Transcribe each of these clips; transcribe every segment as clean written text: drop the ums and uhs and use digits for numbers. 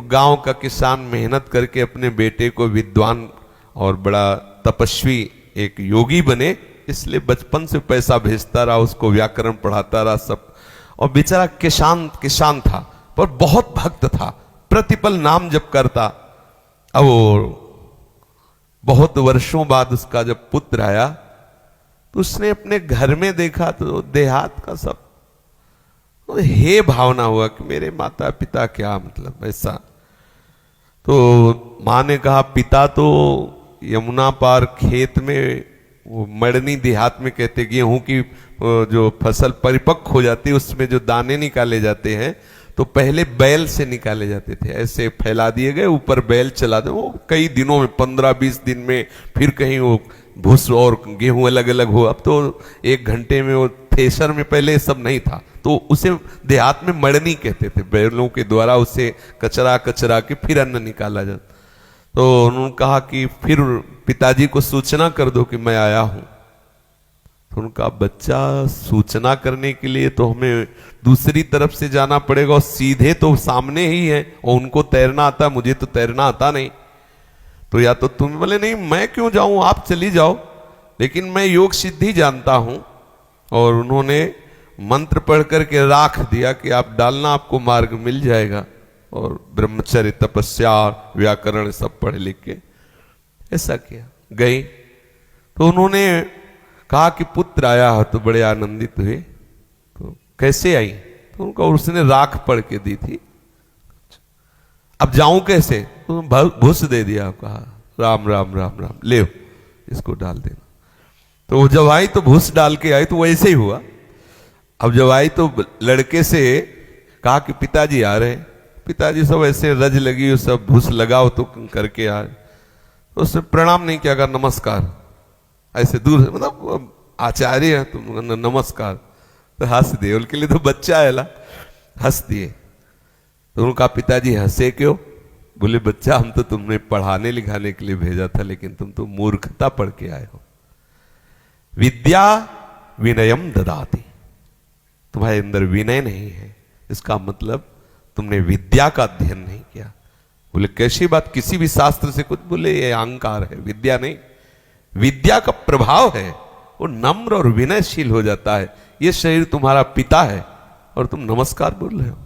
गांव का किसान मेहनत करके अपने बेटे को विद्वान और बड़ा तपस्वी एक योगी बने, इसलिए बचपन से पैसा भेजता रहा, उसको व्याकरण पढ़ाता रहा सब। और बेचारा किसान था पर बहुत भक्त था, प्रतिपल नाम जप करता। अब बहुत वर्षों बाद उसका जब पुत्र आया तो उसने अपने घर में देखा तो देहात का सब हे भावना हुआ कि मेरे माता पिता क्या मतलब ऐसा। तो माँ ने कहा पिता तो यमुना पार खेत में, वो मड़नी देहात में कहते गेहूं की जो फसल परिपक्व हो जाती है उसमें जो दाने निकाले जाते हैं तो पहले बैल से निकाले जाते थे, ऐसे फैला दिए गए, ऊपर बैल चला दे, वो कई दिनों में 15-20 दिन में फिर कहीं वो भूस और गेहूं अलग अलग हो। अब तो 1 घंटे में वो थ्रेशर में पहले सब नहीं था, तो उसे देहात में मड़नी कहते थे, बैलों के द्वारा उसे कचरा के फिर अन्न निकाला जाता। तो उन्होंने कहा कि फिर पिताजी को सूचना कर दो कि मैं आया हूं। तो उनका बच्चा सूचना करने के लिए तो हमें दूसरी तरफ से जाना पड़ेगा और सीधे तो सामने ही है, और उनको तैरना आता, मुझे तो तैरना आता नहीं, तो या तो तुम बोले नहीं मैं क्यों जाऊं, आप चली जाओ, लेकिन मैं योग सिद्धि जानता हूं। और उन्होंने मंत्र पढ़ करके राख दिया कि आप डालना, आपको मार्ग मिल जाएगा। और ब्रह्मचर्य तपस्या व्याकरण सब पढ़ लिख के ऐसा किया। गई तो उन्होंने कहा कि पुत्र आया हो, तो बड़े आनंदित हुए। तो कैसे आई, तो उनको उसने राख पढ़ के दी थी। अब जाऊं कैसे, तो भूस दे दिया, कहा राम राम राम राम ले इसको डाल देना। तो जब आई तो भूस डाल के आई, तो वैसे ही हुआ। अब जब आई तो लड़के से कहा कि पिताजी आ रहे हैं। पिताजी सब ऐसे रज लगी, सब भूस लगाओ तो करके आए। तो उसने प्रणाम नहीं किया, कहा नमस्कार, ऐसे दूर, मतलब आचार्य है तुम, नमस्कार। तो हंस दिए, उनके लिए तो बच्चा है ला, हंस दिए। तो उन्होंने कहा पिताजी हंसे क्यों? बोले बच्चा हम तो तुमने पढ़ाने लिखाने के लिए भेजा था, लेकिन तुम तो मूर्खता पढ़ के आए हो। विद्या विनयम ददाति, तुम्हारे अंदर विनय नहीं है, इसका मतलब तुमने विद्या का अध्ययन नहीं किया। बोले कैसी बात, किसी भी शास्त्र से कुछ? बोले ये अहंकार है, विद्या नहीं। विद्या का प्रभाव है, वो नम्र और विनयशील हो जाता है। ये शरीर तुम्हारा पिता है और तुम नमस्कार बोल रहे हो,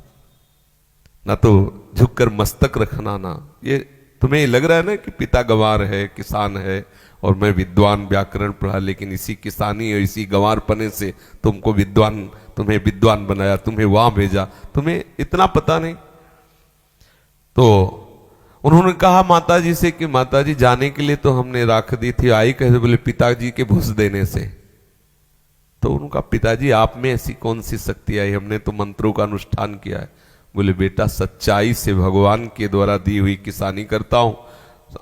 ना तो झुककर मस्तक रखना, ना ये तुम्हें लग रहा है ना कि पिता गंवार है, किसान है, और मैं विद्वान व्याकरण पढ़ा, लेकिन इसी किसानी और इसी गंवारपने से तुमको विद्वान, तुम्हें विद्वान बनाया, तुम्हें वहां भेजा, तुम्हें इतना पता नहीं। तो उन्होंने कहा माताजी से कि माताजी जाने के लिए तो हमने राख दी थी, आई कैसे? बोले पिताजी के भूस देने से। तो उनका पिताजी आप में ऐसी कौन सी शक्ति आई, हमने तो मंत्रों का अनुष्ठान किया है। बोले बेटा सच्चाई से भगवान के द्वारा दी हुई किसानी करता हूं,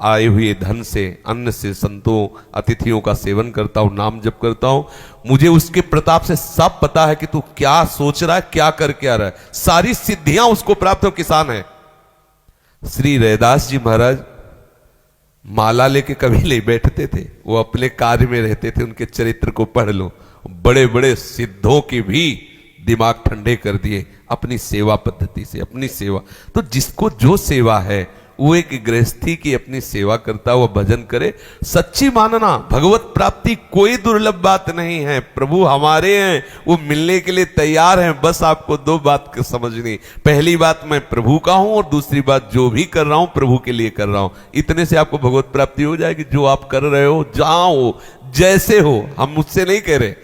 आए हुए धन से, अन्न से, संतों अतिथियों का सेवन करता हूं, नाम जप करता हूं, मुझे उसके प्रताप से सब पता है कि तू क्या सोच रहा है, क्या करके आ रहा है, सारी सिद्धियां उसको प्राप्त हो, किसान है। श्री रैदास जी महाराज माला लेके कभी नहीं बैठते थे, वो अपने कार्य में रहते थे। उनके चरित्र को पढ़ लो, बड़े बड़े सिद्धों के भी दिमाग ठंडे कर दिए अपनी सेवा पद्धति से, अपनी सेवा। तो जिसको जो सेवा है वो एक गृहस्थी की अपनी सेवा करता हुआ भजन करे। सच्ची मानना भगवत प्राप्ति कोई दुर्लभ बात नहीं है, प्रभु हमारे हैं, वो मिलने के लिए तैयार हैं। बस आपको 2 बात समझनी, पहली बात मैं प्रभु का हूं, और दूसरी बात जो भी कर रहा हूं प्रभु के लिए कर रहा हूं। इतने से आपको भगवत प्राप्ति हो जाएगी। जो आप कर रहे हो, जहां हो, जैसे हो, हम मुझसे नहीं कह रहे,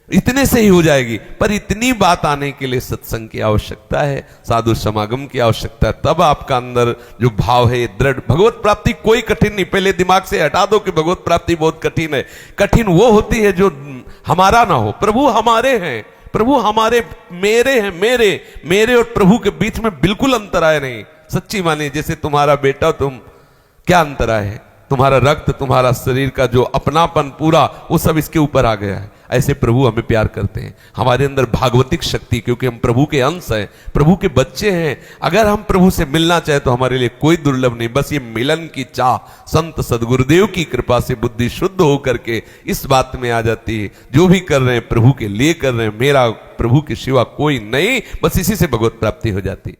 इतने से ही हो जाएगी। पर इतनी बात आने के लिए सत्संग की आवश्यकता है, साधु समागम की आवश्यकता है, तब आपका अंदर जो भाव है दृढ़। भगवत प्राप्ति कोई कठिन नहीं, पहले दिमाग से हटा दो कि भगवत प्राप्ति बहुत कठिन है। कठिन वो होती है जो हमारा ना हो। प्रभु हमारे हैं, प्रभु हमारे, मेरे हैं, मेरे और प्रभु के बीच में बिल्कुल अंतराय नहीं। सच्ची माने जैसे तुम्हारा बेटा, तुम क्या अंतराय है? तुम्हारा रक्त, तुम्हारा शरीर का जो अपनापन पूरा, वो सब इसके ऊपर आ गया है। ऐसे प्रभु हमें प्यार करते हैं, हमारे अंदर भागवतिक शक्ति, क्योंकि हम प्रभु के अंश हैं, प्रभु के बच्चे हैं। अगर हम प्रभु से मिलना चाहे तो हमारे लिए कोई दुर्लभ नहीं, बस ये मिलन की चाह संत सदगुरुदेव की कृपा से बुद्धि शुद्ध होकर के इस बात में आ जाती है, जो भी कर रहे हैं प्रभु के लिए कर रहे हैं, मेरा प्रभु के सिवा कोई नहीं, बस इसी से भगवत प्राप्ति हो जाती है।